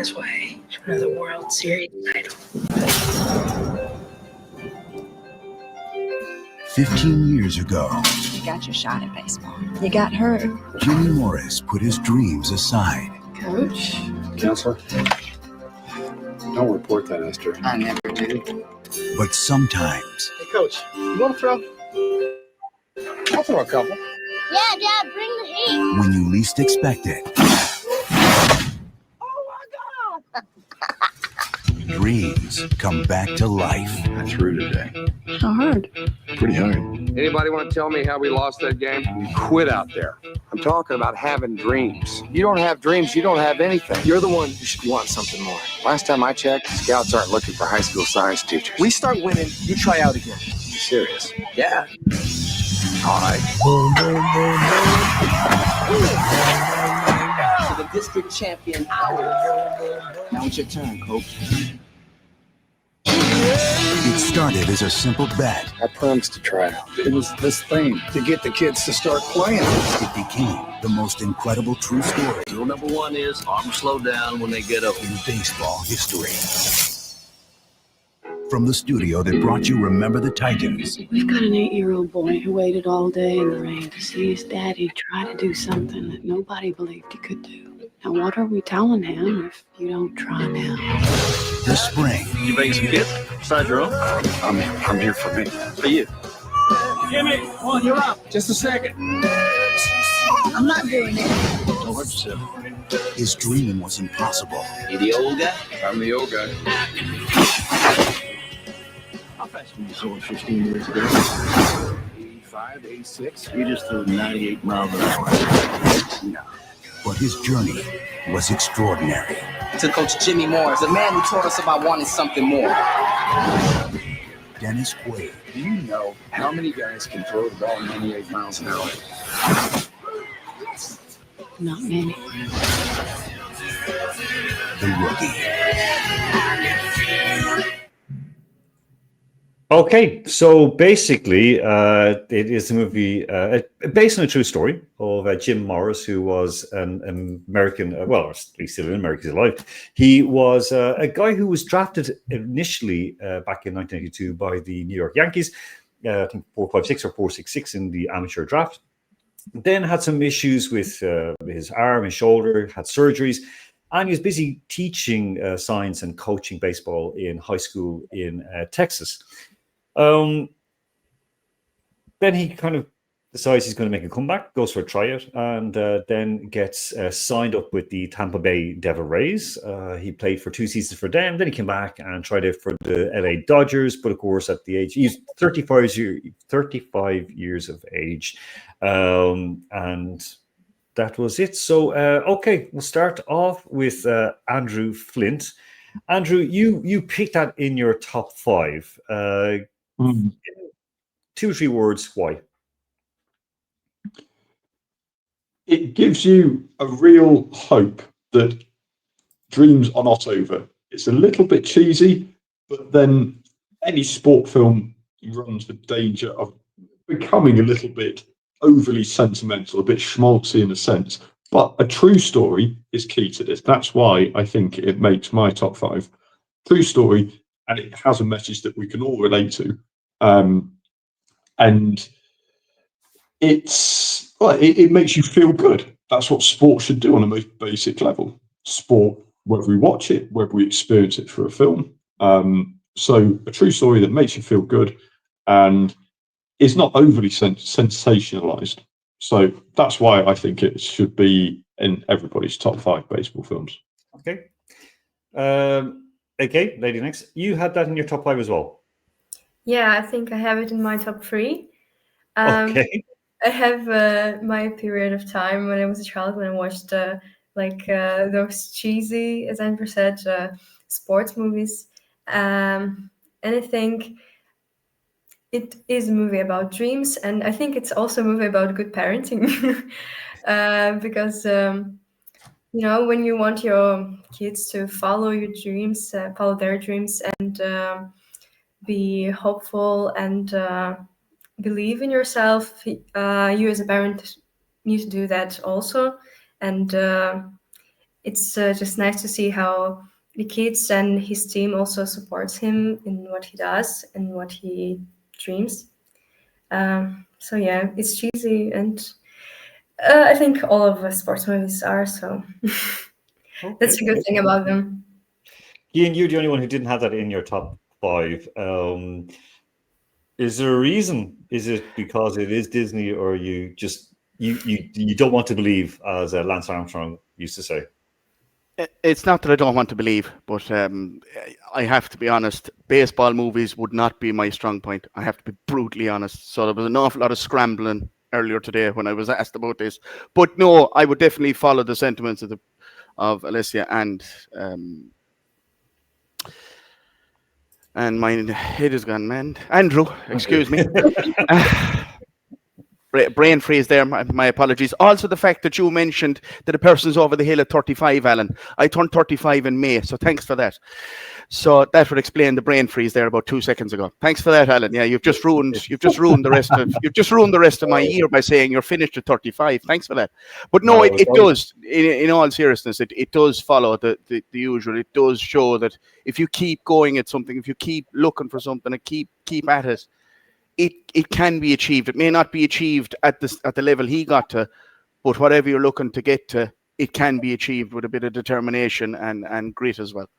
his way to another World Series title. 15 years ago, you got your shot at baseball. You got hurt. Jimmy Morris put his dreams aside. Coach? Counselor? Don't report that, Esther. I never do. But sometimes... Hey, Coach, you want to throw? I'll throw a couple. Yeah, Dad, bring the heat. When you least expect it. Oh, my God. Dreams come back to life. I threw today. How hard? Pretty hard. Anybody want to tell me how we lost that game? We quit out there. I'm talking about having dreams. You don't have dreams, you don't have anything. You're the one who should want something more. Last time I checked, scouts aren't looking for high school science teachers. We start winning, you try out again. You serious? Yeah. All right. To the district champion hours. Now it's your turn, Coach. It started as a simple bet. I promised to try out. It was this thing to get the kids to start playing. It became the most incredible true story Rule number one is arms slow down when they get up. in baseball history. From the studio that brought you Remember the Titans, We've got an 8-year-old boy who waited all day in the rain to see his daddy try to do something that nobody believed he could do. Now, what are we telling him if you don't try now? this spring, You bring some kids besides your own? I'm here for me. For you. Jimmy, on, you're up. Just a second. I'm not doing it. Don't hurt yourself. his dreaming was impossible. You the old guy? I'm the old guy. How fast were you throwing 15 years ago? 85, 86. You just threw 98 miles an hour. No. But his journey was extraordinary. To Coach Jimmy Morris, the man who taught us about wanting something more. Dennis Quaid, Do you know how many guys can throw the ball 98 miles an hour? Not many. the rookie. Okay, so basically, it is a movie based on a true story of Jim Morris, who was an American, well, he's still in America, he's alive. He was a guy who was drafted initially back in 1982 by the New York Yankees, I think 456 or 466 in the amateur draft. Then had some issues with his arm, his shoulder, had surgeries, and he was busy teaching science and coaching baseball in high school in Texas. Then he kind of decides he's going to make a comeback, goes for a tryout, and then gets signed up with the Tampa Bay Devil Rays. He played for 2 seasons for them. Then he came back and tried it for the LA Dodgers, but of course at the age, he's 35 years of age, and that was it. So okay, we'll start off with Andrew Flint. Andrew, you picked that in your top 5. 2 or 3 words, why? It gives you a real hope that dreams are not over. It's a little bit cheesy, but then any sport film runs the danger of becoming a little bit overly sentimental, a bit schmaltzy in a sense. But a true story is key to this. That's why I think it makes my top 5. True story, and it has a message that we can all relate to. And it makes you feel good. That's what sport should do on a most basic level. Sport, whether we watch it, whether we experience it through a film. So a true story that makes you feel good and is not overly sensationalized. So that's why I think it should be in everybody's top 5 baseball films. Okay. Okay, lady next. You had that in your top 5 as well. Yeah, I think I have it in my top 3. Okay. I have my period of time when I was a child when I watched those cheesy, as Andrew said, sports movies. And I think it is a movie about dreams, and I think it's also a movie about good parenting. Because when you want your kids to follow your dreams, follow their dreams, and be hopeful and believe in yourself, you as a parent need to do that also. And it's just nice to see how the kids and his team also supports him in what he does and what he dreams. So yeah, it's cheesy, and I think all of the sports movies are, so that's a good thing about them. Ian, you're the only one who didn't have that in your top 5. Is there a reason? Is it because it is Disney, or you just you don't want to believe, as Lance Armstrong used to say? It's not that I don't want to believe, but I have to be honest. Baseball movies would not be my strong point. I have to be brutally honest. So there was an awful lot of scrambling earlier today when I was asked about this. But no, I would definitely follow the sentiments of Alicia and my head is gone, man. Andrew, excuse me. Brain freeze there. My apologies. Also, the fact that you mentioned that a person's over the hill at 35, Alan. I turned 35 in May, so thanks for that. So that would explain the brain freeze there about 2 seconds ago. Thanks for that, Alan. Yeah, you've just ruined the rest of my year by saying you're finished at 35. Thanks for that. But no, it does. In all seriousness, it does follow the usual. It does show that if you keep going at something, if you keep looking for something, and keep at it, it can be achieved. It may not be achieved at the level he got to, but whatever you're looking to get to, it can be achieved with a bit of determination and grit as well.